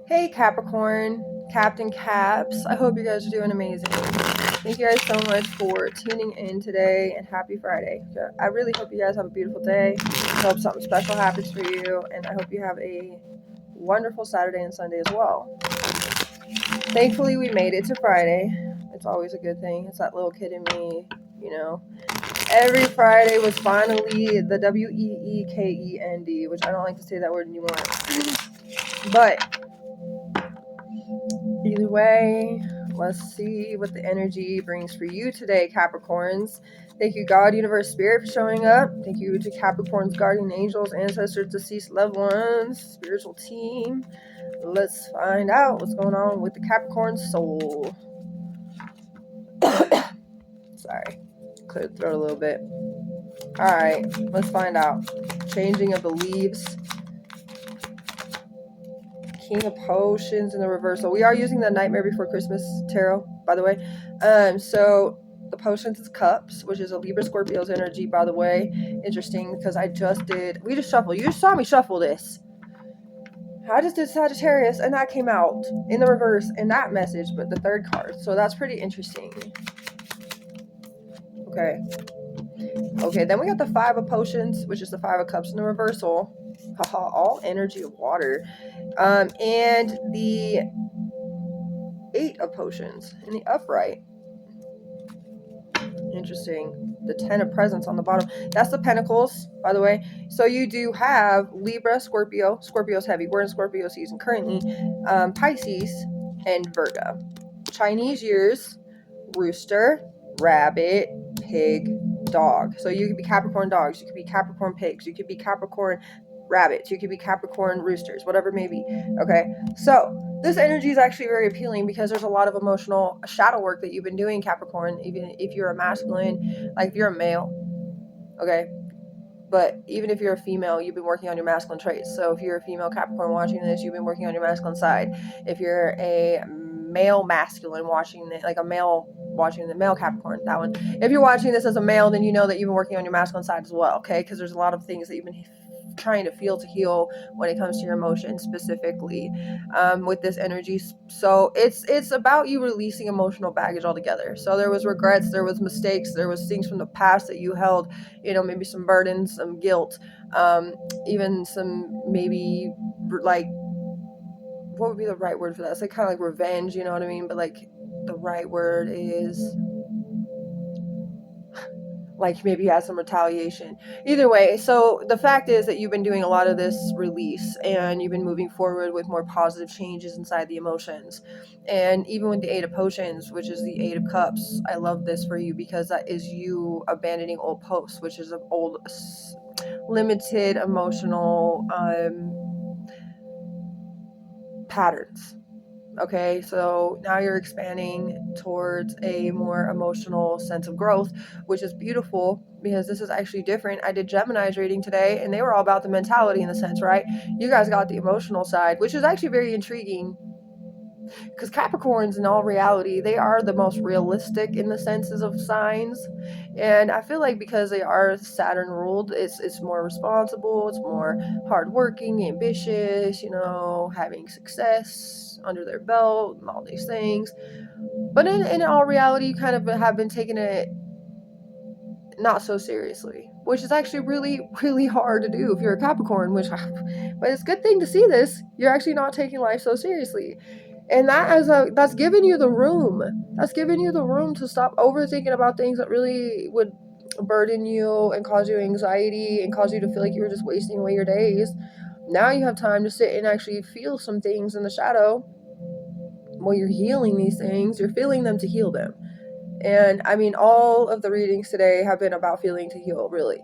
Hey Capricorn, Captain Caps. I hope you guys are doing amazing. Thank you guys so much for tuning in today, and happy Friday. I really hope you guys have a beautiful day. I hope something special happens for you, and I hope you have a wonderful Saturday and Sunday as well. Thankfully, we made it to Friday. It's always a good thing. It's that little kid in me, you know. Every Friday was finally the WEEKEND, which I don't like to say that word anymore. But either way, let's see what the energy brings for you today, Capricorns. Thank you, God, Universe, Spirit, for showing up. Thank you to Capricorn's guardian angels, ancestors, deceased loved ones, spiritual team. Let's find out what's going on with the Capricorn soul. Sorry, cleared the throat a little bit. All right, let's find out. Changing of the leaves. King of Potions in the reversal. We are using the Nightmare Before Christmas tarot, by the way. So the Potions is Cups, which is a Libra Scorpio's energy, by the way. Interesting, because we just shuffled. You just saw me shuffle this. I just did Sagittarius, and that came out in the reverse in that message, but the third card. So that's pretty interesting. Okay. Okay, then we got the Five of Potions, which is the Five of Cups in the reversal. Haha, all energy of water. And the Eight of Potions in the upright. Interesting. The Ten of Presents on the bottom. That's the Pentacles, by the way. So you do have Libra, Scorpio. Scorpio's heavy. We're in Scorpio season currently. Pisces, and Virgo. Chinese years, rooster, rabbit, pig, dog. So you could be Capricorn dogs. You could be Capricorn pigs. You could be Capricorn rabbits. You could be Capricorn roosters, whatever it may be. Okay. So this energy is actually very appealing because there's a lot of emotional shadow work that you've been doing, Capricorn, even if you're a masculine, like if you're a male, okay? But even if you're a female, you've been working on your masculine traits. So if you're a female Capricorn watching this, you've been working on your masculine side. If you're a male masculine watching it, like a male watching the male Capricorn, that one. If you're watching this as a male, then you know that you've been working on your masculine side as well, okay? Because there's a lot of things that you've been trying to feel to heal when it comes to your emotions specifically with this energy. So it's about you releasing emotional baggage altogether. So there was regrets, there was mistakes, there was things from the past that you held, maybe some burdens, some guilt, even some maybe like, what would be the right word for that? It's like kind of like revenge, you know what I mean? But like the right word is like maybe you had some retaliation. Either way, so the fact is that you've been doing a lot of this release and you've been moving forward with more positive changes inside the emotions. And even with the Eight of Potions, which is the Eight of Cups, I love this for you because that is you abandoning old posts, which is an old limited emotional patterns. Okay, so now you're expanding towards a more emotional sense of growth, which is beautiful because this is actually different. I did Gemini's reading today and they were all about the mentality in the sense, right? You guys got the emotional side, which is actually very intriguing because Capricorns, in all reality, they are the most realistic in the senses of signs. And I feel like because they are Saturn ruled, it's more responsible, it's more hardworking, ambitious, having success under their belt and all these things. But in all reality, you kind of have been taking it not so seriously, which is actually really, really hard to do if you're a Capricorn, but it's a good thing to see this. You're actually not taking life so seriously. And that's giving you the room. That's giving you the room to stop overthinking about things that really would burden you and cause you anxiety and cause you to feel like you were just wasting away your days. Now you have time to sit and actually feel some things in the shadow. While you're healing these things, you're feeling them to heal them. And I mean, all of the readings today have been about feeling to heal, really.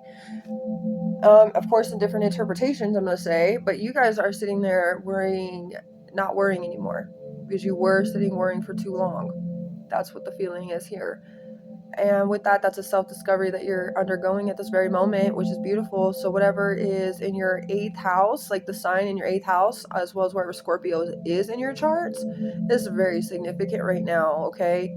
Of course, in different interpretations, I'm going to say, but you guys are sitting there not worrying anymore because you were sitting worrying for too long. That's what the feeling is here. And with that, that's a self-discovery that you're undergoing at this very moment, which is beautiful. So whatever is in your 8th house, like the sign in your 8th house, as well as wherever Scorpio is in your charts, is very significant right now, okay?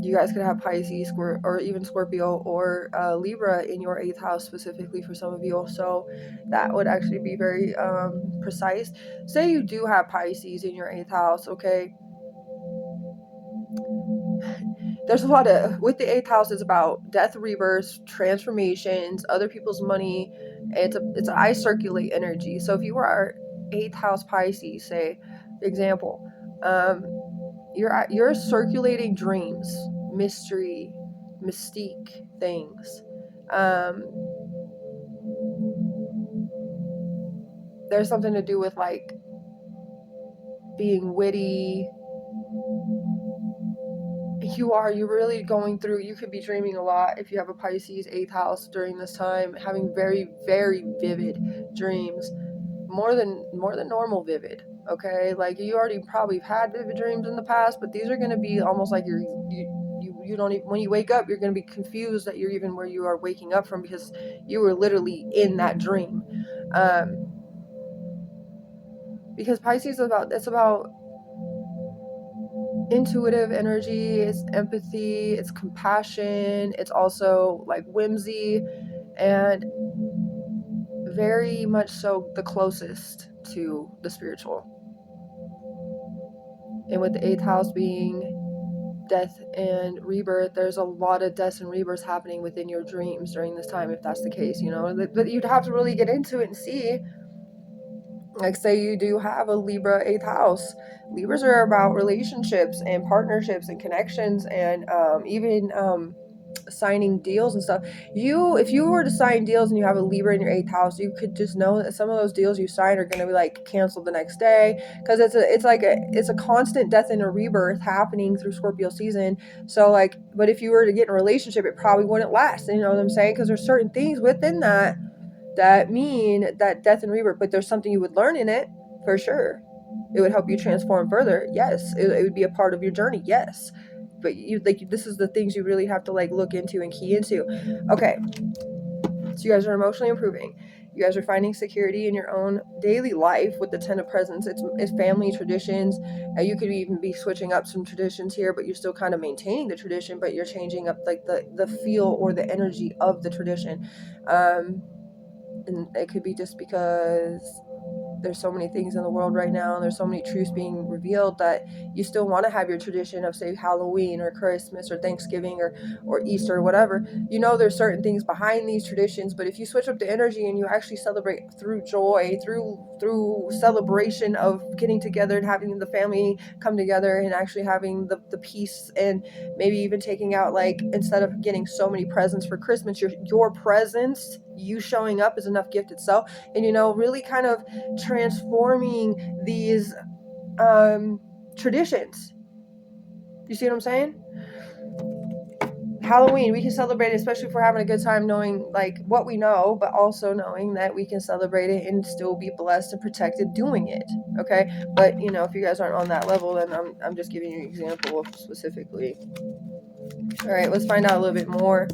You guys could have Pisces or even Scorpio or Libra in your 8th house specifically for some of you. So that would actually be very precise. Say you do have Pisces in your 8th house, okay? There's a lot of, with the 8th house, it's about death, rebirth, transformations, other people's money. It's a I circulate energy. So if you are 8th house Pisces, say, example, you're circulating dreams, mystery, mystique things. There's something to do with like being witty. You're really going through, you could be dreaming a lot if you have a Pisces 8th house during this time, having very, very vivid dreams, more than normal vivid. Okay, like you already probably had vivid dreams in the past, but these are going to be almost like you don't even, when you wake up, you're going to be confused that you're even where you are waking up from, because you were literally in that dream. Because Pisces is about, it's about intuitive energy, it's empathy, it's compassion, it's also like whimsy, and very much so the closest to the spiritual. And with the 8th house being death and rebirth, there's a lot of deaths and rebirths happening within your dreams during this time, if that's the case, you know. But you'd have to really get into it and see. Like, say you do have a Libra 8th house. Libras are about relationships and partnerships and connections, and even signing deals and stuff. If you were to sign deals and you have a Libra in your 8th house, you could just know that some of those deals you sign are going to be like canceled the next day, because it's a constant death and a rebirth happening through Scorpio season. So like, but if you were to get in a relationship, it probably wouldn't last, you know what I'm saying? Because there's certain things within that mean that death and rebirth, but there's something you would learn in it for sure. It would help you transform further. Yes. It would be a part of your journey. Yes. But this is the things you really have to like look into and key into. Okay. So you guys are emotionally improving. You guys are finding security in your own daily life with the 10 of presents. It's family traditions. You could even be switching up some traditions here, but you're still kind of maintaining the tradition, but you're changing up like the feel or the energy of the tradition. And it could be just because there's so many things in the world right now, and there's so many truths being revealed, that you still want to have your tradition of, say, Halloween or Christmas or Thanksgiving or Easter or whatever. You know, there's certain things behind these traditions, but if you switch up the energy and you actually celebrate through joy, through celebration of getting together and having the family come together and actually having the peace, and maybe even taking out, like, instead of getting so many presents for Christmas, your presence, you showing up is enough gift itself. And, you know, really kind of transforming these traditions. You see what I'm saying? Halloween, we can celebrate it, especially if we're having a good time, knowing like what we know, but also knowing that we can celebrate it and still be blessed and protected doing it. Okay, but you know, if you guys aren't on that level, then I'm just giving you an example specifically. All right, let's find out a little bit more.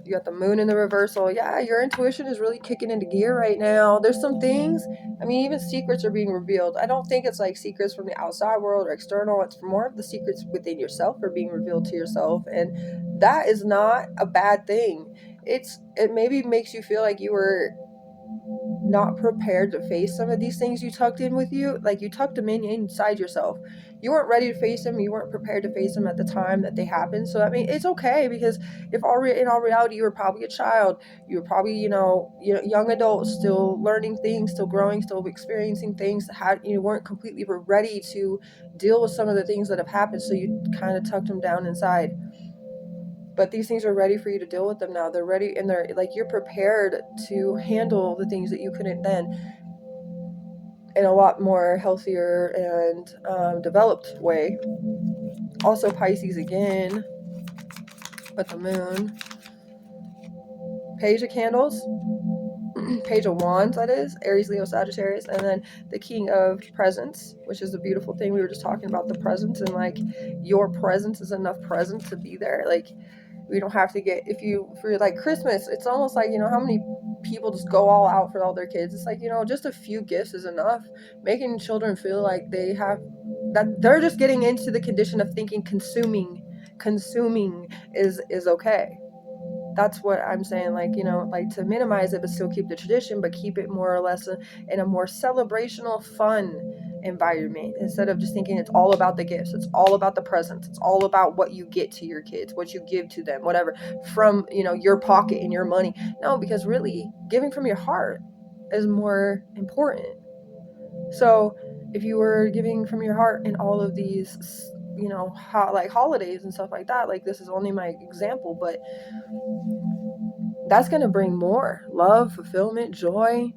You got the moon in the reversal. Yeah, your intuition is really kicking into gear right now. There's some things, I mean, even secrets are being revealed. I don't think it's like secrets from the outside world or external. It's more of the secrets within yourself are being revealed to yourself. And that is not a bad thing. It maybe makes you feel like you were not prepared to face some of these things you tucked in with you. Like, you tucked them in inside yourself. You weren't ready to face them. You weren't prepared to face them at the time that they happened. So I mean, it's okay, because if in all reality you were probably a child, you were probably young adult, still learning things, still growing, still experiencing things, you weren't completely ready to deal with some of the things that have happened, so you kind of tucked them down inside. But these things are ready for you to deal with them now. They're ready, and they're like, you're prepared to handle the things that you couldn't then, in a lot more healthier and developed way. Also Pisces again with the moon. Page of Candles. Page of Wands, that is. Aries, Leo, Sagittarius. And then the King of Presents, which is a beautiful thing. We were just talking about the presence, and like, your presence is enough present to be there. Like, we don't have to get, if you're like Christmas, it's almost like, how many people just go all out for all their kids. It's like, just a few gifts is enough. Making children feel like that they're just getting into the condition of thinking consuming is okay. That's what I'm saying, like, like to minimize it but still keep the tradition, but keep it more or less in a more celebrational, fun environment, instead of just thinking it's all about the gifts, it's all about the presents, it's all about what you get to your kids, what you give to them, whatever, from your pocket and your money. No, because really giving from your heart is more important. So if you were giving from your heart in all of these like holidays and stuff like that, like, this is only my example, but that's going to bring more love, fulfillment, joy,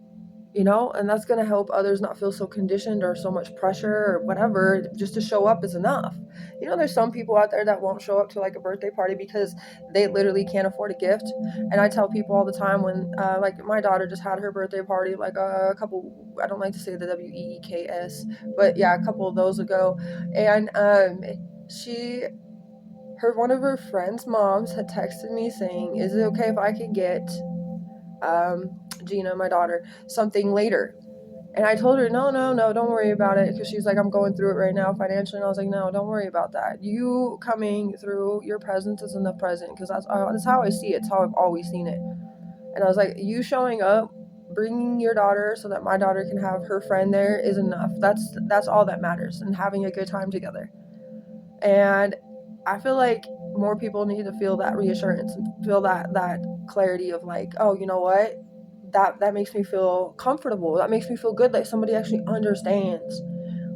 and that's going to help others not feel so conditioned or so much pressure or whatever. Just to show up is enough. There's some people out there that won't show up to like a birthday party because they literally can't afford a gift. And I tell people all the time, when like my daughter just had her birthday party like a couple, I don't like to say the WEEKS, but yeah, a couple of those ago. And one of her friends' moms had texted me saying, is it okay if I can get Gina, my daughter, something later? And I told her, no, don't worry about it, because she's like, I'm going through it right now financially. And I was like, no, don't worry about that. You coming through your presence is enough present, because that's how I see it. It's how I've always seen it. And I was like, you showing up, bringing your daughter so that my daughter can have her friend there is enough. That's all that matters, and having a good time together. And I feel like more people need to feel that reassurance and feel that clarity of like, oh, you know what? That makes me feel comfortable. That makes me feel good, like somebody actually understands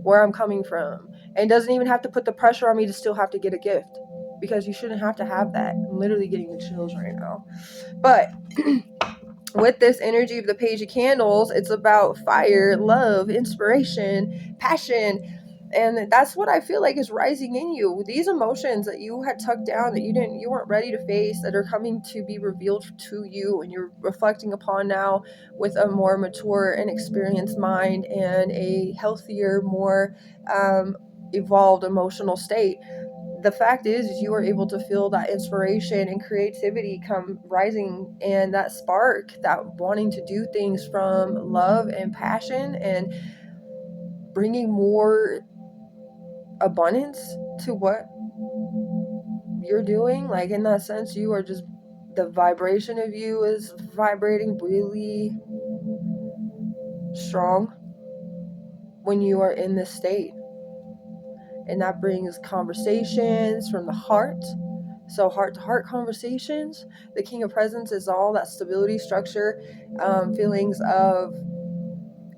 where I'm coming from and doesn't even have to put the pressure on me to still have to get a gift, because you shouldn't have to have that. I'm literally getting the chills right now. But with this energy of the Page of Candles, it's about fire, love, inspiration, passion. And that's what I feel like is rising in you. These emotions that you had tucked down, that you weren't ready to face, that are coming to be revealed to you, and you're reflecting upon now with a more mature and experienced mind and a healthier, more evolved emotional state. The fact is you are able to feel that inspiration and creativity come rising, and that spark, that wanting to do things from love and passion, and bringing more abundance to what you're doing. Like, in that sense, you are just, the vibration of you is vibrating really strong when you are in this state. And that brings conversations from the heart. So heart-to-heart conversations. The King of Presents is all that stability, structure, feelings of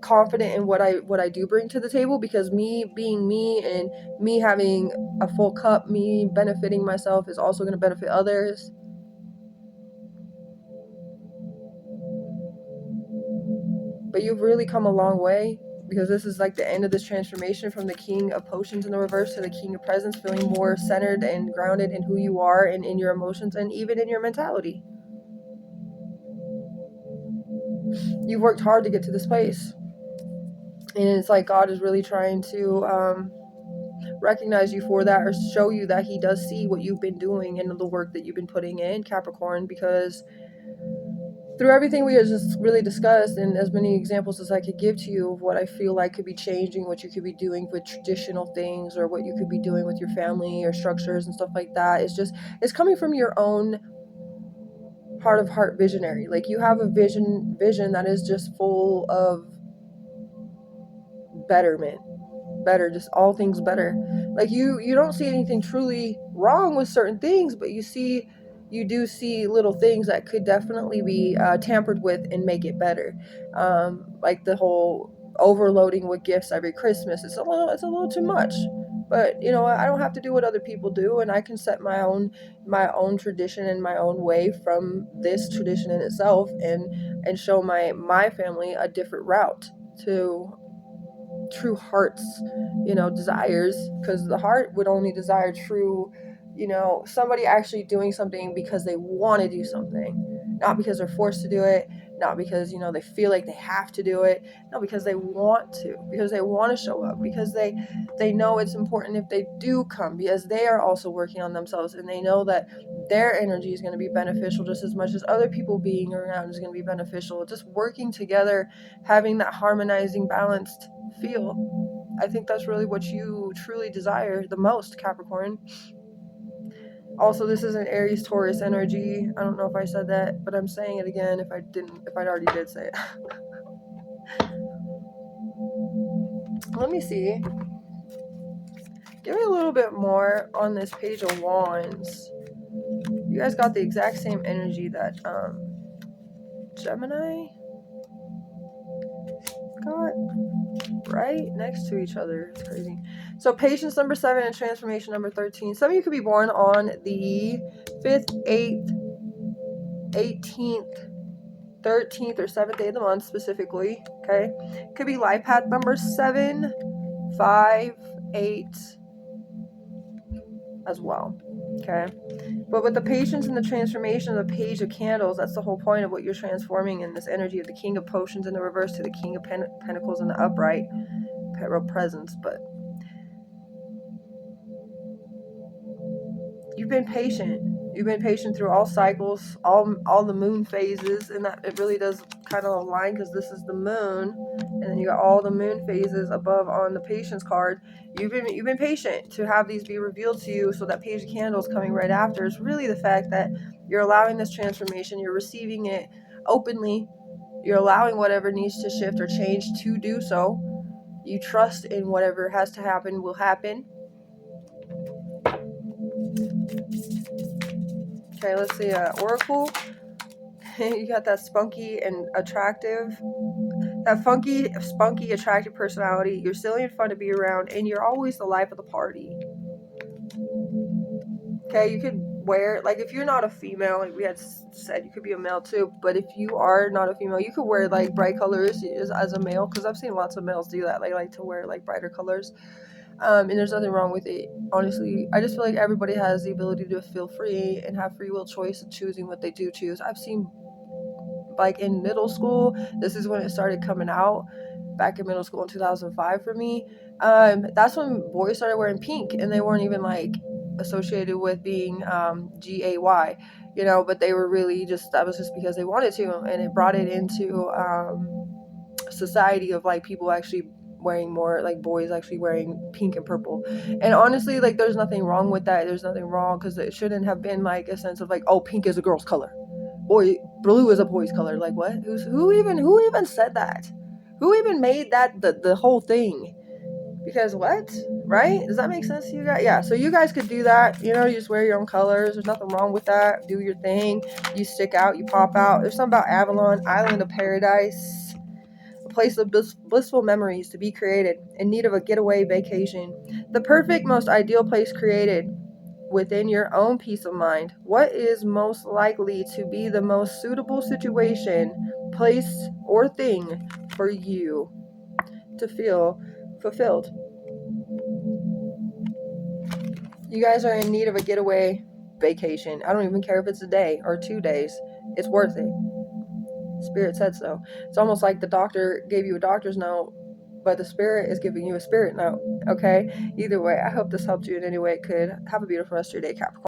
confident in what I do bring to the table, because me being me and me having a full cup, me benefiting myself, is also going to benefit others. But you've really come a long way, because this is like the end of this transformation from the King of Potions in the reverse to the King of Presents, feeling more centered and grounded in who you are and in your emotions and even in your mentality. You've worked hard to get to this place, and it's like God is really trying to recognize you for that, or show you that he does see what you've been doing and the work that you've been putting in, Capricorn, because through everything we have just really discussed, and as many examples as I could give to you of what I feel like could be changing, what you could be doing with traditional things, or what you could be doing with your family or structures and stuff like that, it's coming from your own heart of heart visionary. Like, you have a vision that is just full of betterment, better, just all things better. Like, you don't see anything truly wrong with certain things, but you do see little things that could definitely be tampered with and make it better. Like the whole overloading with gifts every Christmas, it's a little too much. But you know what, I don't have to do what other people do, and I can set my own tradition and my own way from this tradition in itself, and show my family a different route to true heart's desires, because the heart would only desire true, somebody actually doing something because they want to do something, not because they're forced to do it, not because, you know, they feel like they have to do it. No, because they want to, because they want to show up, because they know it's important if they do come, because they are also working on themselves, and they know that their energy is going to be beneficial just as much as other people being around is going to be beneficial. Just working together, having that harmonizing, balanced feel. I think that's really what you truly desire the most, Capricorn. Also, this is an Aries Taurus energy. I don't know if I said that, but I'm saying it again if I already did say it. Let me see. Give me a little bit more on this Page of Wands. You guys got the exact same energy that Gemini got, right next to each other. It's crazy. So patience number 7 and transformation number 13. Some of you could be born on the 5th, 8th, 18th, 13th, or 7th day of the month specifically. Okay, could be life path number 7, 5, 8 as well. Okay, but with the patience and the transformation of the Page of Candles, that's the whole point of what you're transforming in this energy of the King of Potions in the reverse to the King of Pentacles in the upright presence. But you've been patient. You've been patient through all cycles, all the moon phases, and that it really does kind of align because this is the moon, and then you got all the moon phases above on the patience card. You've been patient to have these be revealed to you. So that Page of Candles coming right after is really the fact that you're allowing this transformation. You're receiving it openly. You're allowing whatever needs to shift or change to do so. You trust in whatever has to happen will happen. Okay, let's see. Oracle. You got that spunky and attractive, that funky, spunky, attractive personality. You're silly and fun to be around, and you're always the life of the party. Okay, you could wear, like, if you're not a female, like we had said, you could be a male too, but if you are not a female, you could wear like bright colors as a male, because I've seen lots of males do that. They like to wear like brighter colors. And there's nothing wrong with it. Honestly, I just feel like everybody has the ability to feel free and have free will choice of choosing what they do choose. I've seen, like, in middle school, this is when it started coming out, back in middle school in 2005 for me. That's when boys started wearing pink, and they weren't even like associated with being gay, you know, but they were really just, that was just because they wanted to, and it brought it into society of like people actually wearing more, like boys actually wearing pink and purple. And honestly, like, there's nothing wrong with that. There's nothing wrong, because it shouldn't have been like a sense of like, oh, pink is a girl's color, boy, blue is a boy's color. Like, what? Who even said that? Who even made that the whole thing? Because what? Right? Does that make sense to you guys? Yeah, so you guys could do that. You know, you just wear your own colors. There's nothing wrong with that. Do your thing. You stick out, you pop out. There's something about Avalon, Island of Paradise, a place of blissful memories to be created, in need of a getaway vacation. The perfect, most ideal place created within your own peace of mind. What is most likely to be the most suitable situation, place, or thing for you to feel fulfilled? You guys are in need of a getaway vacation. I don't even care if it's a day or 2 days. It's worth it. Spirit said so. It's almost like the doctor gave you a doctor's note, but the spirit is giving you a spirit note. Okay? Either way, I hope this helped you in any way it could. Have a beautiful rest of your day, Capricorn.